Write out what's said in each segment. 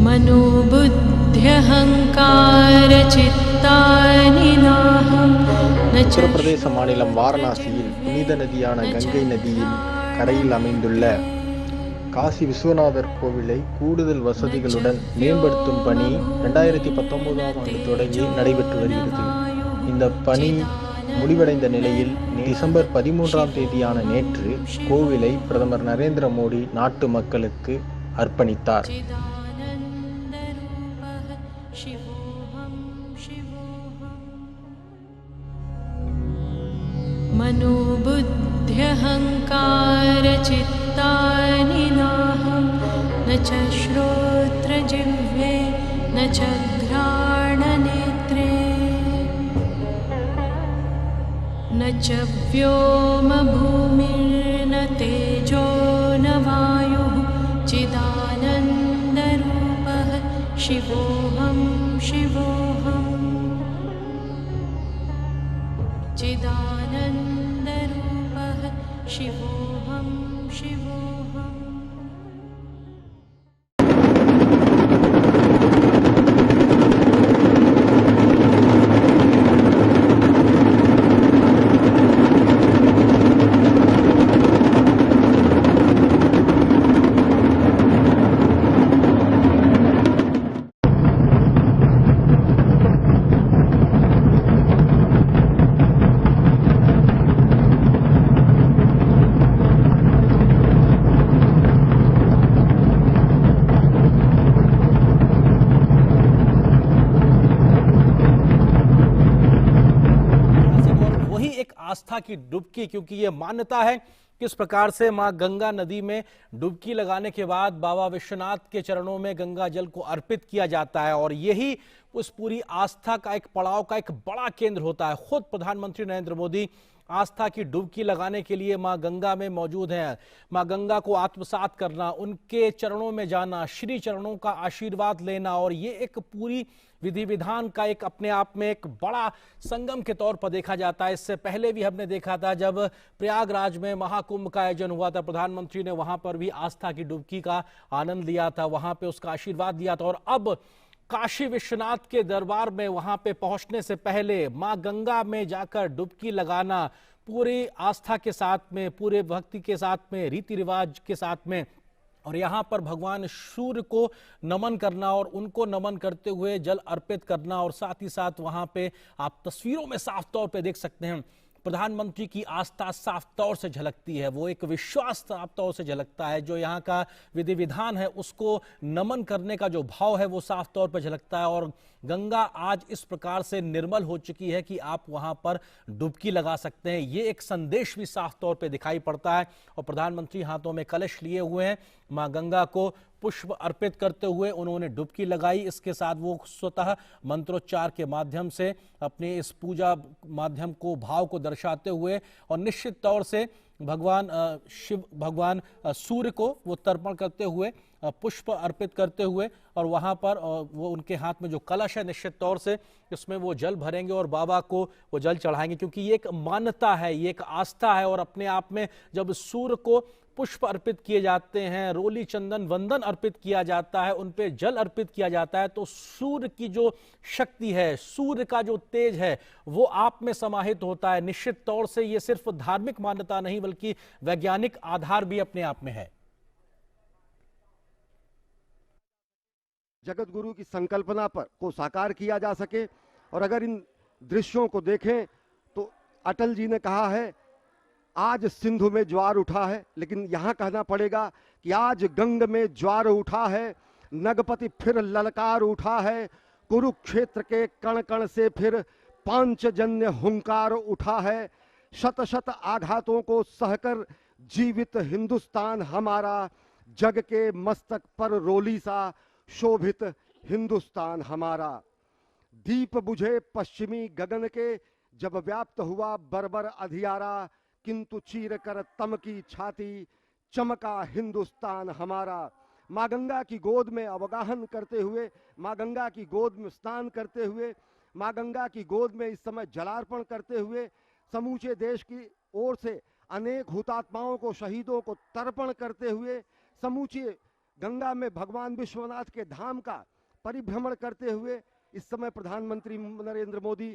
मनोबुद्ध्यहङ्कारचित्तानि नाहं न च உத்தரப்பிரதேச மாநிலம் வாரணாசியில் புனித நதியான கங்கை நதியின் கரையில் அமைந்துள்ள காசி விஸ்வநாதர் கோவிலை கூடுதல் வசதிகளுடன் மேம்படுத்தும் பணி 2019ஆம் ஆண்டு தொடங்கி நடைபெற்று வருகிறது. இந்த பணி முடிவடைந்த நிலையில் டிசம்பர் 13ஆம் தேதியான நேற்று கோவிலை பிரதமர் நரேந்திர மோடி நாட்டு மக்களுக்கு அர்ப்பணித்தார். मनोबुद्ध्यहङ्कारचित्तानि नाहं न च श्रोत्रजिह्वे न च घ्राणनेत्रे न च व्योमभूमिर्न तेजो न वायुः चिदानन्दरूपः शिवोऽहं शिवोऽहम् चिदानन्दरूपः शिवोऽहं शिवोऽहम्। आस्था की डुबकी, क्योंकि ये मान्यता है किस प्रकार से मां गंगा नदी में डुबकी लगाने के बाद बाबा विश्वनाथ के चरणों में गंगा जल को अर्पित किया जाता है और यही उस पूरी आस्था का एक पड़ाव का एक बड़ा केंद्र होता है। खुद प्रधानमंत्री नरेंद्र मोदी आस्था की डुबकी लगाने के लिए मां गंगा में मौजूद हैं। मां गंगा को आत्मसात करना, उनके चरणों में जाना, श्री चरणों का आशीर्वाद लेना और ये एक पूरी विधि विधान का एक अपने आप में एक बड़ा संगम के तौर पर देखा जाता है। इससे पहले भी हमने देखा था जब प्रयागराज में महाकुंभ का आयोजन हुआ था, प्रधानमंत्री ने वहां पर भी आस्था की डुबकी का आनंद लिया था, वहां पे उसका आशीर्वाद दिया था। और अब काशी विश्वनाथ के दरबार में वहां पे पहुंचने से पहले मां गंगा में जाकर डुबकी लगाना पूरी आस्था के साथ में, पूरे भक्ति के साथ में, रीति रिवाज के साथ में, और यहाँ पर भगवान सूर्य को नमन करना और उनको नमन करते हुए जल अर्पित करना। और साथ ही साथ वहां पे आप तस्वीरों में साफ तौर पे देख सकते हैं प्रधानमंत्री की आस्था साफ तौर से झलकती है, वो एक विश्वास साफ तौर से झलकता है। जो यहाँ का विधि विधान है उसको नमन करने का जो भाव है वो साफ तौर पर झलकता है। और गंगा आज इस प्रकार से निर्मल हो चुकी है कि आप वहां पर डुबकी लगा सकते हैं, ये एक संदेश भी साफ तौर पे दिखाई पड़ता है। और प्रधानमंत्री हाथों में कलश लिए हुए हैं, मां गंगा को पुष्प अर्पित करते हुए उन्होंने डुबकी लगाई। इसके साथ वो स्वतः मंत्रोच्चार के माध्यम से अपने इस पूजा माध्यम को, भाव को दर्शाते हुए और निश्चित तौर से भगवान शिव, भगवान सूर्य को वो तर्पण करते हुए, पुष्प अर्पित करते हुए, और वहां पर वो उनके हाथ में जो कलश है निश्चित तौर से इसमें वो जल भरेंगे और बाबा को वो जल चढ़ाएंगे, क्योंकि ये एक मान्यता है, ये एक आस्था है। और अपने आप में जब सूर्य को पुष्प अर्पित किए जाते हैं, रोली चंदन वंदन अर्पित किया जाता है, उन पे जल अर्पित किया जाता है, तो सूर्य की जो शक्ति है, सूर्य का जो तेज है वो आप में समाहित होता है। निश्चित तौर से ये सिर्फ धार्मिक मान्यता नहीं बल्कि वैज्ञानिक आधार भी अपने आप में है। जगत गुरु की संकल्पना पर को साकार किया जा सके। और अगर इन दृश्यों को देखें तो अटल जी ने कहा है आज सिंधु में ज्वार उठा है, लेकिन यहां कहना पड़ेगा कि आज गंग में ज्वार उठा है, नगपति फिर ललकार उठा है, कुरुक्षेत्र के कण कण से फिर पांचजन्य हुंकार उठा है, शत शत आघातों को सहकर जीवित हिंदुस्तान हमारा, जग के मस्तक पर रोली सा शोभित हिंदुस्तान हमारा। दीप बुझे पश्चिमी गगन के जब व्याप्त हुआ बर्बर अधियारा, किंतु चीर कर तम की छाती चमका हिंदुस्तान हमारा। माँ गंगा की गोद में अवगाहन करते हुए, माँ गंगा की गोद में स्नान करते हुए, माँ गंगा की गोद में इस समय जलार्पण करते हुए समूचे देश की ओर से अनेक हुतात्माओं को, शहीदों को तर्पण करते हुए समूचे गंगा में भगवान विश्वनाथ के धाम का परिभ्रमण करते हुए इस समय प्रधानमंत्री नरेंद्र मोदी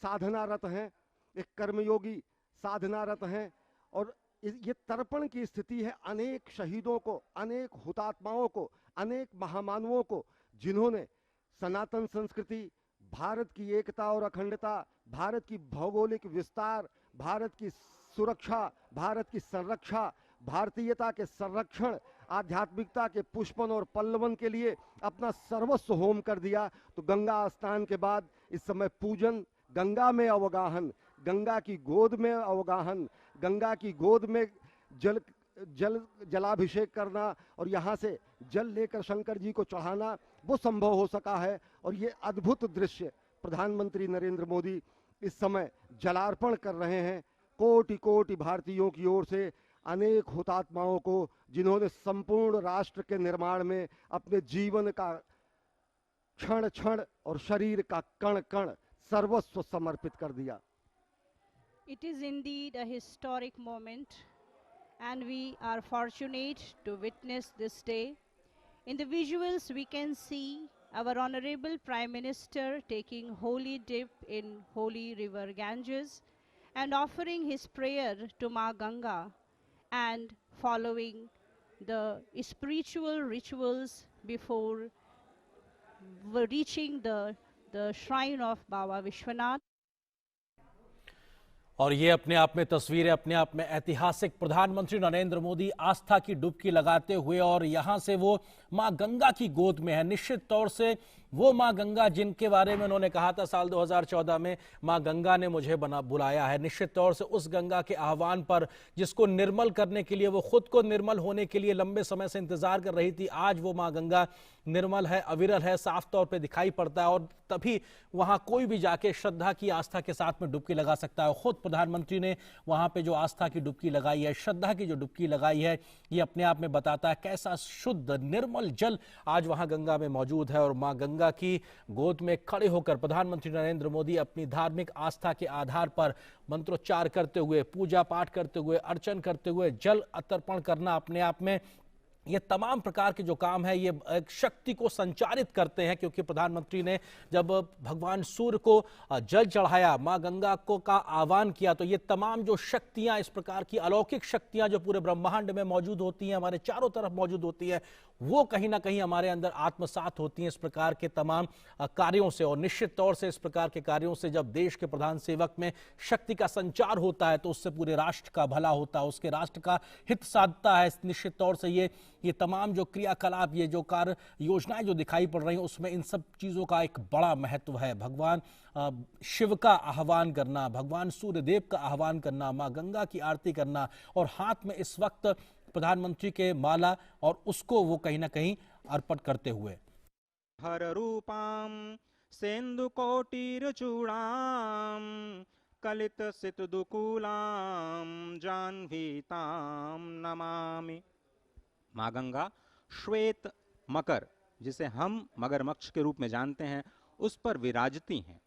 साधनारत हैं, एक कर्मयोगी साधनारत हैं। और ये तर्पण की स्थिति है अनेक शहीदों को, अनेक हुतात्माओं को, अनेक महामानवों को, जिन्होंने सनातन संस्कृति, भारत की एकता और अखंडता, भारत की भौगोलिक विस्तार, भारत की सुरक्षा, भारत की संरक्षा, भारतीयता के संरक्षण, आध्यात्मिकता के पुष्पन और पल्लवन के लिए अपना सर्वस्व होम कर दिया। तो गंगा स्नान के बाद इस समय पूजन, गंगा में अवगाहन, गंगा की गोद में अवगाहन, गंगा की गोद में जलाभिषेक करना और यहाँ से जल लेकर शंकर जी को चढ़ाना, वो संभव हो सका है। और ये अद्भुत दृश्य प्रधानमंत्री नरेंद्र मोदी इस समय जलार्पण कर रहे हैं कोटि कोटि भारतीयों की ओर से अनेक हुतात्माओं को, जिन्होंने संपूर्ण राष्ट्र के निर्माण में अपने जीवन का क्षण क्षण और शरीर का कण कण सर्वस्व समर्पित कर दिया। It is indeed a historic moment, and we are fortunate to witness this day. In the visuals, we can see our Honorable Prime Minister taking holy dip in holy river Ganges and offering his prayer to Ma Ganga and following the spiritual rituals before reaching the shrine of Baba Vishwanath. और ये अपने आप में तस्वीरें अपने आप में ऐतिहासिक, प्रधानमंत्री नरेंद्र मोदी आस्था की डुबकी लगाते हुए और यहां से वो मां गंगा की गोद में है। निश्चित तौर से वो मां गंगा जिनके बारे में उन्होंने कहा था साल 2014 में, मां गंगा ने मुझे बुलाया है, निश्चित तौर से उस गंगा के आह्वान पर, जिसको निर्मल करने के लिए वो खुद को निर्मल होने के लिए लंबे समय से इंतजार कर रही थी, आज वो मां गंगा निर्मल है, अविरल है, साफ तौर पे दिखाई पड़ता है। और तभी वहां कोई भी जाके श्रद्धा की, आस्था के साथ में डुबकी लगा सकता है। खुद प्रधानमंत्री ने वहां पे जो आस्था की डुबकी लगाई है, श्रद्धा की जो डुबकी लगाई है, ये अपने आप में बताता है कैसा शुद्ध निर्मल जल आज वहां गंगा में मौजूद है। और मां गंगा की गोद में खड़े होकर प्रधानमंत्री नरेंद्र मोदी अपनी धार्मिक आस्था के आधार पर मंत्रोच्चार करते हुए, पूजा पाठ करते हुए, अर्चन करते हुए, जल अर्पण करना अपने आप में, ये तमाम प्रकार के जो काम है, ये एक शक्ति को संचारित करते हैं। क्योंकि प्रधानमंत्री ने जब भगवान सूर्य को जल चढ़ाया, मां गंगा को का आह्वान किया, तो ये तमाम जो शक्तियां, इस प्रकार की अलौकिक शक्तियां जो पूरे ब्रह्मांड में मौजूद होती हैं, हमारे चारों तरफ मौजूद होती है, वो कहीं ना कहीं हमारे अंदर आत्मसात होती हैं इस प्रकार के तमाम कार्यों से। और निश्चित तौर से इस प्रकार के कार्यों से जब देश के प्रधान सेवक में शक्ति का संचार होता है, तो उससे पूरे राष्ट्र का भला होता है, उसके राष्ट्र का हित साधता है। निश्चित तौर से ये तमाम जो क्रियाकलाप, ये जो कार्य योजनाएं जो दिखाई पड़ रही हैं, उसमें इन सब चीज़ों का एक बड़ा महत्व है। भगवान शिव का आह्वान करना, भगवान सूर्यदेव का आह्वान करना, माँ गंगा की आरती करना, और हाथ में इस वक्त प्रधानमंत्री के माला, और उसको वो कहीं ना कहीं अर्पण करते हुए हर रूपाम सेन्दु कोटिर चूड़ाम कलित सित दुकूलाम जाह्नवीताम नमामि। माँ गंगा श्वेत मकर, जिसे हम मगरमच्छ के रूप में जानते हैं, उस पर विराजती हैं।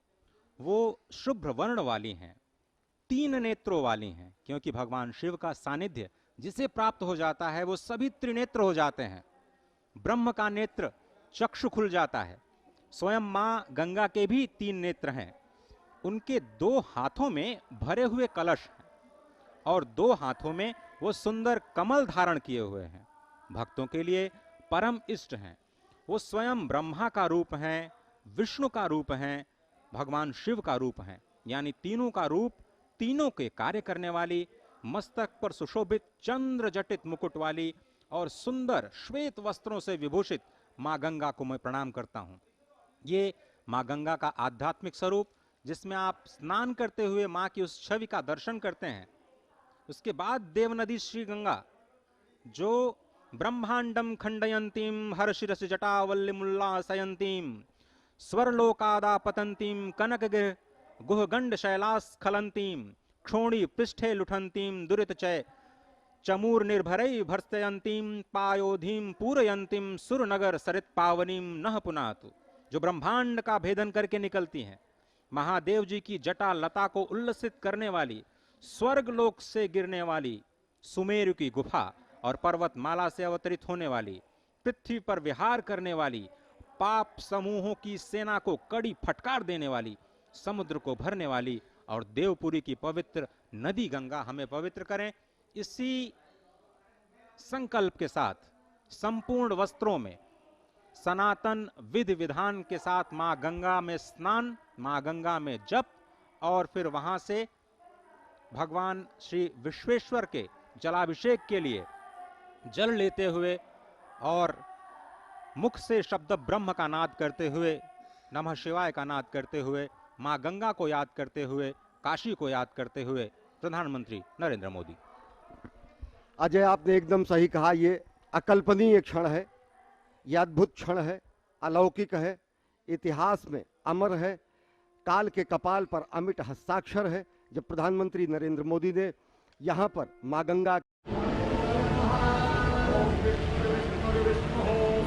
वो शुभ्र वर्ण वाली हैं, 3 नेत्रों वाली हैं, क्योंकि भगवान शिव का सानिध्य जिसे प्राप्त हो जाता है वो सभी त्रिनेत्र हो जाते हैं। ब्रह्म का नेत्र चक्षु खुल जाता है। स्वयं माँ गंगा के भी 3 नेत्र हैं। उनके 2 हाथों में भरे हुए कलश हैं और 2 हाथों में वो सुंदर कमल धारण किए हुए हैं। भक्तों के लिए परम इष्ट हैं। वो स्वयं ब्रह्मा का रूप हैं, विष्णु का रूप हैं, भगवान शिव का रूप हैं, यानी तीनों का रूप, तीनों के कार्य करने वाली, मस्तक पर सुशोभित चंद्र जटित मुकुट वाली और सुंदर श्वेत वस्त्रों से विभूषित माँ गंगा को मैं प्रणाम करता हूँ। ये माँ गंगा का आध्यात्मिक स्वरूप, जिसमें आप स्नान करते हुए माँ की उस छवि का दर्शन करते हैं। उसके बाद देव नदी श्री गंगा, जो ब्रह्मांडम खंडयंतीम हर्षिरस जटावल्लिमुल्लासयंतीम स्वरलोकादापतंतीम कनकगिर गुहगंड शैलास्खलंतीम क्षोणी पृष्ठे लुठंतीम दुरितचय चमूर निर्भरै भर्सयंतीम पायोधीम पूरयंतीम सुरनगर सरित पावनीम नह पुनातु, जो ब्रह्मांड का भेदन करके निकलती हैं। महादेव जी की जटा लता को उल्लसित करने वाली, स्वर्ग लोक से गिरने वाली सुमेरु की गुफा और पर्वतमाला से अवतरित होने वाली, पृथ्वी पर विहार करने वाली, पाप समूहों की सेना को कड़ी फटकार देने वाली, समुद्र को भरने वाली और देवपुरी की पवित्र नदी गंगा हमें पवित्र करें। इसी संकल्प के साथ संपूर्ण वस्त्रों में सनातन विधि विधान के साथ मां गंगा में स्नान, मां गंगा में जप और फिर वहां से भगवान श्री विश्वेश्वर के जलाभिषेक के लिए जल लेते हुए और मुख से शब्द ब्रह्म का नाद करते हुए, नमः शिवाय का नाद करते हुए, मां गंगा को याद करते हुए, काशी को याद करते हुए प्रधानमंत्री नरेंद्र मोदी। अजय, आपने एकदम सही कहा, ये अकल्पनीय क्षण है, ये अद्भुत क्षण है, अलौकिक है, इतिहास में अमर है, काल के कपाल पर अमिट हस्ताक्षर है, जब प्रधानमंत्री नरेंद्र मोदी ने यहाँ पर मां गंगा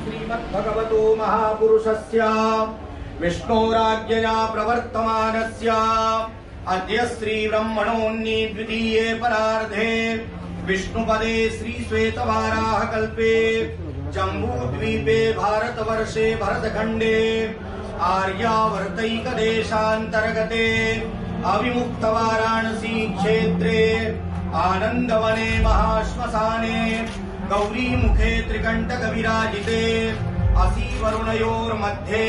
श्रीमद्भगवतो महापुरुषस्य विष्णोराज्ञया प्रवर्तमानस्य अद्य श्री ब्रह्मणोन्नी द्वितीये परार्धे विष्णुपदे श्री श्वेतवाराह कल्पे जम्बूद्वीपे भारतवर्षे भरतखण्डे आर्यावर्तैक देशान्तर्गते अविमुक्त वाराणसी क्षेत्रे आनंदवने महाश्मशाने गौरीमुखे त्रिकंटक विराजिते असि वरुणयोर्मध्ये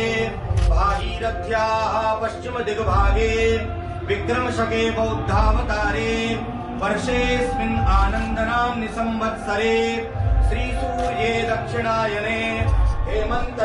भागीरथ्याः पश्चिम दिग्भागे विक्रमशके बौद्धावतारे वर्षेऽस्मिन् आनन्दनाम्नि संवत्सरे श्रीसूर्ये दक्षिणायने हेमन्त